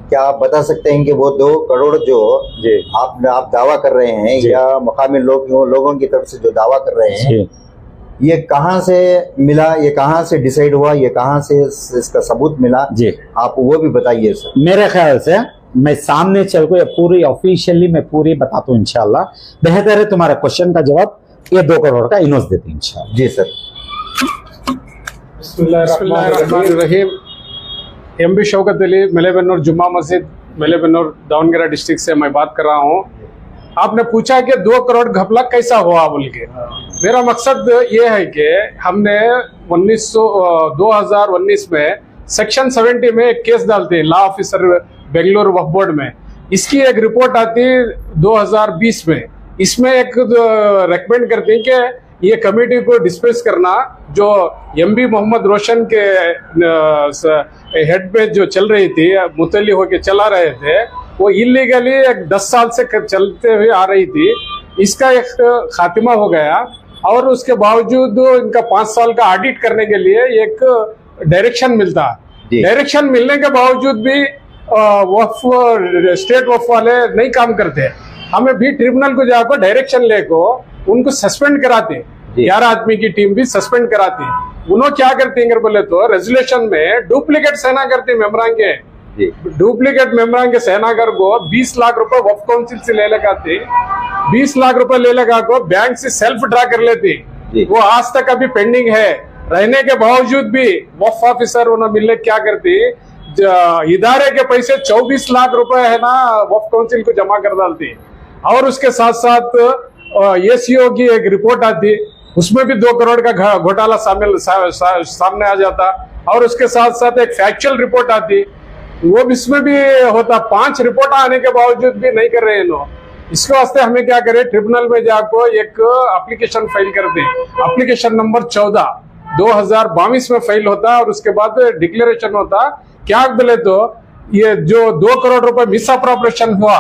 क्या आप बता सकते हैं कि वो 2 करोड़ जो जी आप दावा कर रहे हैं जी। या मकामी लोगों की तरफ से जो दावा कर रहे हैं, जी ये कहाँ से मिला, ये कहाँ से डिसाइड हुआ, ये कहाँ से इसका सबूत मिला, जी, आप वो भी बताइए सर। मेरे ख्याल से मैं सामने चल को ये पूरी ऑफिशियली मैं पूरी बताता हूँ इंशाल्लाह। बेहतर है तुम्हारे क्वेश्चन का जवाब ये 2 करोड़ का इनोस देते हैं इंशाल्लाह। जी सर। बिस्मिल्लाहिर्रहमानिर्रहीम। एमबी शौकत अली, मेलेबेनूर जुम्मा मस्जिद, मेलेबेनूर दावनगरा डिस्ट्रिक्ट से मैं बात कर रहा हूँ। आपने पूछा कि 2 करोड़ घपला कैसा हुआ बोल के। मेरा मकसद ये है कि हमने 2019 में सेक्शन 70 में एक केस डालते हैं लॉ ऑफिसर बेंगलुरु वक्फ बोर्ड में। इसकी एक रिपोर्ट आती है 2020 में। इसमें एक रेकमेंड करते हैं कि ये कमेटी को डिस्मिस करना, जो एमबी मोहम्मद रोशन के हेड पे जो चल रही थी, मुतल्ली होके चला रहे थे, वो इलीगली एक 10 साल से चलते हुए आ रही थी। इसका एक खात्मा हो गया और उसके बावजूद इनका 5 साल का ऑडिट करने के लिए एक डायरेक्शन मिलता। डायरेक्शन मिलने के बावजूद भी वक्फ स्टेट वक्फ वाले नहीं काम करते। हमें भी ट्रिब्यूनल को जाकर डायरेक्शन लेको उनको सस्पेंड कराते, 11 आदमी की टीम भी सस्पेंड कराती। उन्होंने क्या करते हैं बोले तो रेजोल्यूशन में डुप्लीकेट सेना करते मेम्बरान के, डुप्लीकेट मेम्बरान के सेनागर को 20 लाख रुपए वक्फ काउंसिल से ले लगाते, 20 लाख रुपए ले लगा को बैंक से सेल्फ ड्रा कर लेते। वो आज तक अभी पेंडिंग है। रहने के बावजूद भी वक्फ ऑफिसर उन्हें मिलने क्या करती, इदारे के पैसे 24 लाख रुपए है ना वक्फ काउंसिल को जमा कर डालती। और उसके साथ साथ एसीओ की एक रिपोर्ट आती, उसमें भी 2 करोड़ का घोटाला सामने आ जाता। और उसके साथ साथ एक फैक्चुअल रिपोर्ट आती, वो इसमें भी होता। 5 रिपोर्ट आने के बावजूद भी नहीं कर रहे हैं लोग। इसके वास्ते हमें क्या करें, ट्रिब्यूनल में जाकर एक एप्लीकेशन फाइल करते हैं। एप्लीकेशन नंबर 14 2022 में फाइल होता और उसके बाद डिक्लेरेशन होता। क्या बोले तो ये जो 2 करोड़ रुपए मिस अप्रोप्रिएशन हुआ,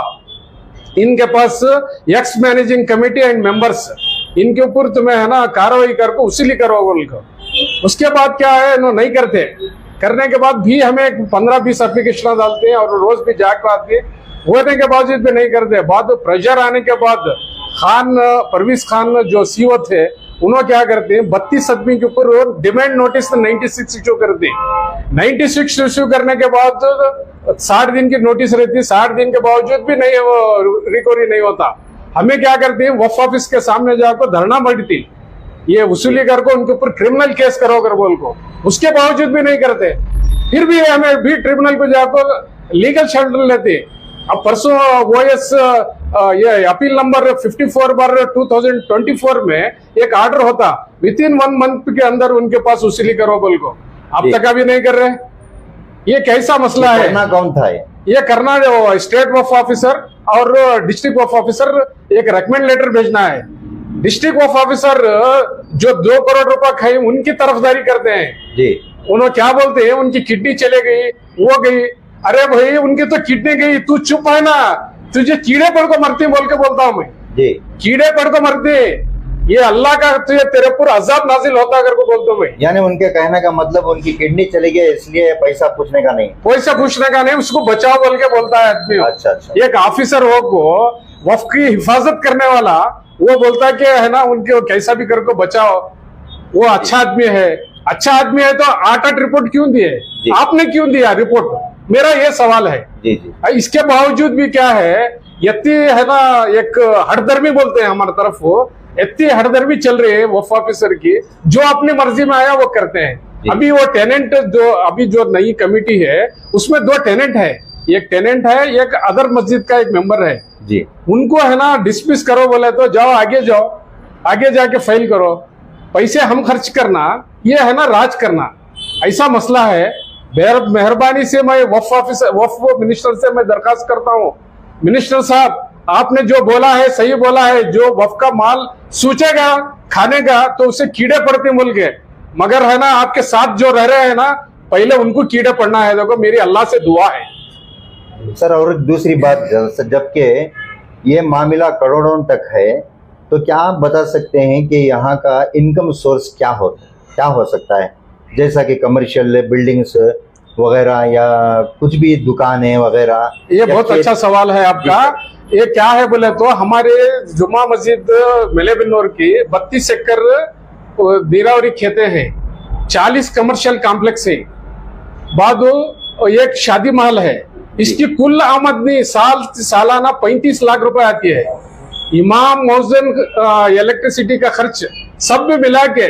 इनके पास ex managing committee and members, इनके ऊपर तुम्हें है ना कार्रवाई करके उसीली करो बोल को। उसके बाद क्या है, इन्होंने नहीं करते। करने के बाद भी हमें 15-20 एप्लीकेशन डालते हैं और रोज भी जाकर आते हैं, होने के बावजूद भी नहीं करते। बाद प्रेशर आने के बाद परवेज खान जो सीओ थे, उन्होंने क्या करते हैं 32 आदमी के ऊपर डिमांड नोटिस 96 इश्यू करते हैं। 96 इश्यू करने के बाद 60 दिन की नोटिस रहती है। 60 दिन के बावजूद भी नहीं रिकवरी नहीं होता। हमें क्या करते हैं वक्फ ऑफिस के सामने जाकर धरना बढ़ती, ये वसूली कर को उनके ऊपर क्रिमिनल केस करो कर बोल को। उसके बावजूद भी नहीं करते। फिर भी हमें भी ट्रिब्यूनल को जाकर लीगल शेल्टर लेते। अब परसों OS ये अपील नंबर 54/2024 में एक ऑर्डर होता, विथिन 1 मंथ के अंदर उनके पास वसूली करो बोल को। अब तक अभी नहीं कर रहे। ये कैसा मसला है? करना कौन था ये करना जो स्टेट वक्फ ऑफिसर और डिस्ट्रिक्ट वक्फ ऑफिसर एक रेकमेंड लेटर भेजना है। डिस्ट्रिक्ट वक्फ ऑफिसर जो 2 करोड़ रुपए खाई उनकी तरफदारी करते हैं जी। उन्होंने क्या बोलते हैं, उनकी किडनी चले गई, वो गई। अरे भाई उनकी तो किडनी गई, तू चुप है ना, तुझे कीड़े पड़ को मरते बोल के बोलता हूं मैं जी। कीड़े पड़ को मरते, ये अल्लाह का तुझे तेरे पर अजाब नाजिल होता अगर को बोलता हूं मैं। यानी उनके कहने का मतलब उनकी किडनी चली गई इसलिए पैसा पूछने का नहीं, पैसा पूछने का नहीं, उसको बचाओ बोल के बोलता है आदमी। अच्छा अच्छा। एक ऑफिसर हो को वक्फ की हिफाजत करने वाला, वो बोलता है कि है ना उनके कैसा भी करके बचाओ, वो अच्छा आदमी है। अच्छा आदमी है तो 8 रिपोर्ट क्यों दिए, आपने क्यों दिया रिपोर्ट? मेरा ये सवाल है जी जी। इसके बावजूद भी क्या है, इतनी है ना एक हड़दर्मी बोलते हैं हमारी तरफ, वो इतनी हड़दर्मी चल रही है वक्फ ऑफिसर की, जो अपनी मर्जी में आया वो करते हैं। अभी वो टेनेंट जो अभी जो नई कमेटी है उसमें 2 टेनेंट है, एक टेनेंट है, एक अदर मस्जिद का एक मेंबर है जी। उनको है ना डिसमिस करो बोले तो जाओ आगे जाओ, आगे जाके फाइल करो। पैसे हम खर्च करना, ये है ना राज करना, ऐसा मसला है। मेहरबानी से मैं वक्फ मिनिस्टर से मैं दरखास्त करता हूँ, मिनिस्टर साहब आपने जो बोला है सही बोला है, जो वक्फ का माल सूचेगा खाने का तो उसे कीड़े पड़ते बोल के, मगर है ना आपके साथ जो रह रहे हैं ना पहले उनको कीड़े पड़ना है। देखो मेरी अल्लाह से दुआ है। सर और दूसरी बात, जबकि ये मामला करोड़ों तक है, तो क्या आप बता सकते हैं कि यहाँ का इनकम सोर्स क्या हो सकता है? जैसा कि कमर्शियल बिल्डिंग्स वगैरह या कुछ भी दुकानें वगैरह? ये या बहुत खेत- अच्छा सवाल है आपका। ये क्या है बोले तो हमारे जुमा मस्जिद मिलेबिनोर की 32 एकड़ नीरावरी खेते हैं, 40 कमर्शियल कॉम्प्लेक्स है, बाद एक शादी महल है। इसकी कुल आमदनी सालाना 35 लाख रुपए आती है। इमाम मौजन इलेक्ट्रिसिटी का खर्च सब में मिला के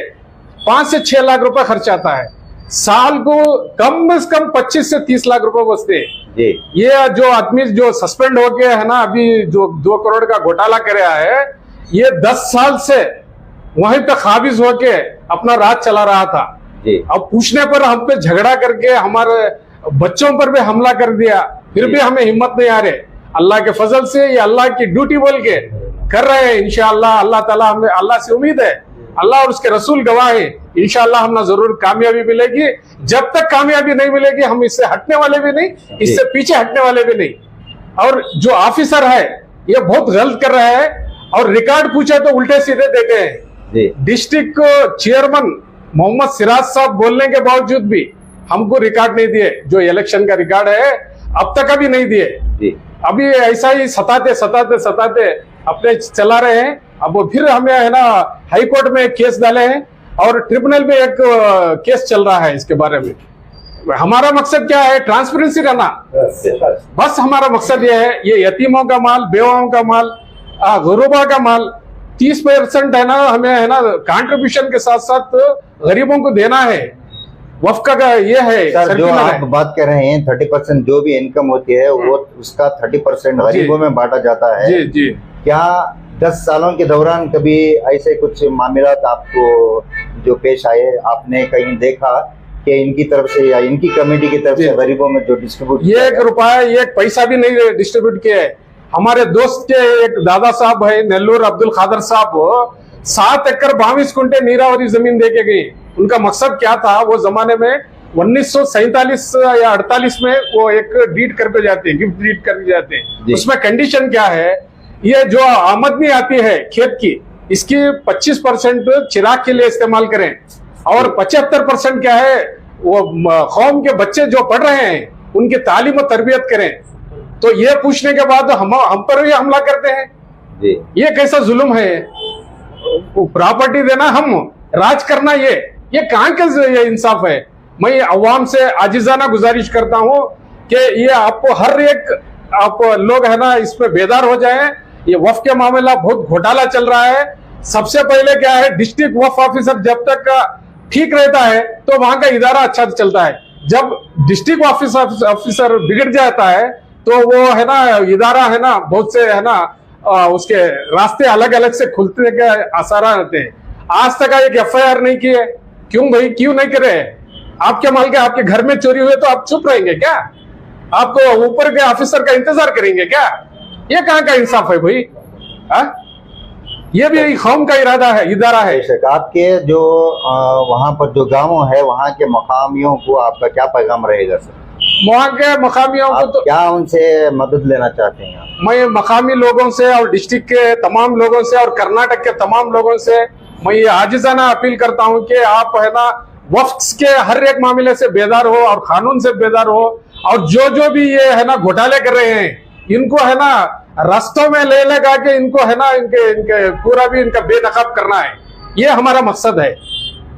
5 से 6 लाख रुपए खर्च आता है। साल को कम से कम 25 से 30 लाख रुपए बचते हैं। जी ये जो आदमी जो सस्पेंड होके है ना अभी जो 2 करोड़ का घोटाला कर रहा है, ये 10 साल से वहीं पे काबिज होके अपना राज चला रहा था। जी अब पूछने पर हम पे झगड़ा करके हमारे बच्चों पर भी हमला कर दिया, फिर भी हमें हिम्मत नहीं आ रहे। अल्लाह के फजल से ये अल्लाह की ड्यूटी बोल के कर रहे हैं। इंशाअल्लाह अल्लाह ताला, हमें अल्लाह से उम्मीद है, अल्लाह और उसके रसूल गवाह है, इंशाअल्लाह हमें जरूर कामयाबी मिलेगी। जब तक कामयाबी नहीं मिलेगी हम इससे हटने वाले भी नहीं, इससे पीछे हटने वाले भी नहीं। और जो ऑफिसर है ये बहुत गलत कर रहा है और रिकॉर्ड पूछे तो उल्टे सीधे देते हैं। जी डिस्ट्रिक्ट चेयरमैन मोहम्मद सिराज साहब बोलने के बावजूद भी हमको रिकॉर्ड नहीं दिए, जो इलेक्शन का रिकॉर्ड है अब तक अभी नहीं दिए। जी अभी ऐसा ही सताते अपने चला रहे हैं। अब वो फिर हमें है ना हाई कोर्ट में केस डाले हैं और ट्रिब्यूनल में एक केस चल रहा है इसके बारे में। हमारा मकसद क्या है? ट्रांसपेरेंसी रहना, बस हमारा मकसद ये है। ये यतीमों का माल, बेवाओं का माल, गुरुबा का माल 30% है ना, हमें है ना कंट्रीब्यूशन के साथ साथ गरीबों को देना है। वफका का ये है सर, जो सर्कुलर आप है। बात कर रहे हैं 30% जो भी इनकम होती है वो उसका 30% गरीबों में बांटा जाता है। जी जी क्या 10 सालों के दौरान कभी ऐसे कुछ मामला आपको जो पेश आए, आपने कहीं देखा कि इनकी तरफ से या इनकी कमेटी की तरफ से गरीबों में जो डिस्ट्रीब्यूट ये 1 रुपया 1 पैसा भी नहीं डिस्ट्रीब्यूट किया है। हमारे दोस्त के एक दादा साहब है नेल्लूर अब्दुल खादर साहब, 7 एकड़ 22 कुंटे नीरावरी जमीन देके गए। उनका मकसद क्या था? वो जमाने में 1947 या 48 में वो एक डीड करके जाते हैं, गिफ्ट डीड करके जाते हैं। उसमें कंडीशन क्या है? ये जो आमदनी आती है खेत की, इसकी 25% चिराग के लिए इस्तेमाल करें और 75% क्या है वो कौम के बच्चे जो पढ़ रहे हैं उनकी तालीम और तरबियत करें। तो ये पूछने के बाद हम पर भी हमला करते हैं। जी ये कैसा जुल्म है? प्रॉपर्टी देना, हम राज करना, ये कहाँ का ये इंसाफ है? मैं अवाम से आजिजाना गुजारिश करता हूँ कि ये आपको हर एक आप लोग है ना इसमें बेदार हो जाएं। ये वफ के मामला बहुत घोटाला चल रहा है। सबसे पहले क्या है, डिस्ट्रिक्ट वफ ऑफिसर जब तक ठीक रहता है तो वहां का इदारा अच्छा चलता है। जब डिस्ट्रिक्ट ऑफिसर बिगड़ जाता है तो वो है ना इदारा है ना बहुत से है ना उसके रास्ते अलग अलग से खुलने के आसार रहते हैं। आज तक एक FIR नहीं की है। क्यों भाई, क्यों नहीं करे? आपके माल के आपके घर में चोरी हुए तो आप चुप रहेंगे क्या? आपको ऊपर के ऑफिसर का इंतजार करेंगे क्या? ये कहाँ का इंसाफ है भाई? ये भी कौम का इरादा है, इदारा है। बेशक। आपके जो वहाँ पर जो गाँव है वहाँ के मकामियों को आपका क्या पैगाम रहेगा सर? वहाँ के मकामियों को आप तो क्या उनसे मदद लेना चाहते हैं आप? मैं मकामी लोगों से और डिस्ट्रिक्ट के तमाम लोगों से और कर्नाटक के तमाम लोगों से मैं ये आजिजाना अपील करता हूँ कि आप है ना वक्फ के हर एक मामले से बेदार हो और कानून से बेदार हो। और जो भी ये है ना घोटाले कर रहे हैं इनको है ना रास्तों में ले लगा के इनको है ना इनके पूरा भी इनका बेनकाब करना है। ये हमारा मकसद है।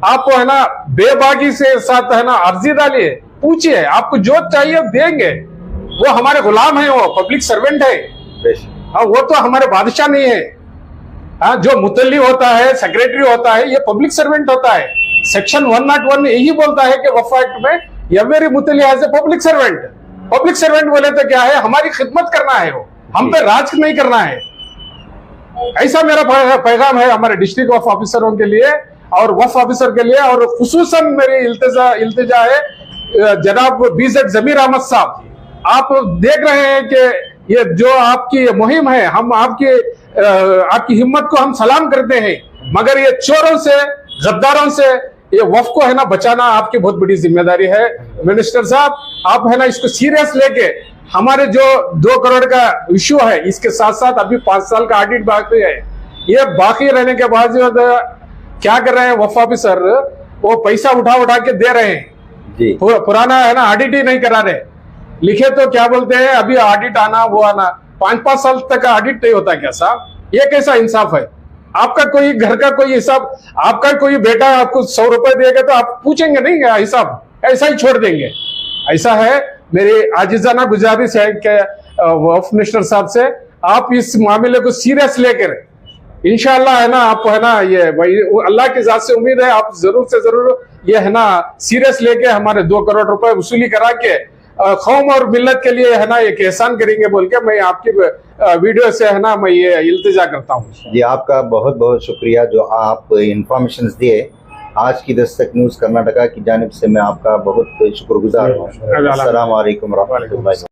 आपको है ना बेबाकी से साथ है ना अर्जी डालिए, पूछिए, आपको जो चाहिए देंगे। वो हमारे गुलाम है, वो पब्लिक सर्वेंट है। बेशक। वो तो हमारे बादशाह नहीं है। जो मुतल्ली होता है, सेक्रेटरी होता है, ये पब्लिक सर्वेंट होता है। सेक्शन 101 यही बोलता है कि वक्फ एक्ट में every mutawalli as a public servant. Public servant बोले तो क्या है, हमारी खिदमत करना है, वो हम पे राज नहीं करना है। ऐसा मेरा पैगाम है हमारे डिस्ट्रिक्ट वक्फ ऑफिसरों के लिए और वक्फ ऑफिसर के लिए। और खुसूसन मेरी इल्तिजा है जनाब BZ जमीर अहमद साहब, आप देख रहे हैं कि ये जो आपकी मुहिम है, हम आपकी हिम्मत को हम सलाम करते हैं, मगर ये चोरों से, गद्दारों से ये वक्फ को है ना बचाना आपकी बहुत बड़ी जिम्मेदारी है। मिनिस्टर साहब, आप है ना इसको सीरियस लेके हमारे जो 2 करोड़ का इश्यू है इसके साथ साथ अभी 5 साल का ऑडिट बाकी है। ये बाकी रहने के बाद क्या कर रहे हैं वक्फ ऑफिसर, वो पैसा उठा के दे रहे हैं। जी। पुराना है ना ऑडिट ही नहीं करा रहे, लिखे तो क्या बोलते हैं अभी ऑडिट आना वो आना, 5-5 साल तक ऑडिट नहीं होता क्या साहब? ये कैसा इंसाफ है? आपका कोई घर का कोई हिसाब, आपका कोई बेटा आपको 100 रुपए देगा तो आप पूछेंगे नहीं हिसाब, ऐसा ही छोड़ देंगे? ऐसा है। मेरी आजिजाना गुजारिश है कि वक्फ मिनिस्टर साहब से आप इस मामले को सीरियस लेकर इंशाल्लाह है ना, आप है ना ये भाई अल्लाह की जात से उम्मीद है आप जरूर से जरूर ये है ना सीरियस लेके हमारे 2 करोड़ रुपए वसूली करा के कौम और मिल्लत के लिए है ना एक एहसान करेंगे बोल के मैं आपकी वीडियो से है ना मैं ये इल्तिजा करता हूँ। जी, आपका बहुत बहुत शुक्रिया जो आप इंफॉर्मेशन दिए। आज की दस्तक न्यूज़ कर्नाटका की जानिब से मैं आपका बहुत शुक्रगुजार हूँ। अस्सलाम वालेकुम रहमतुल्लाहि।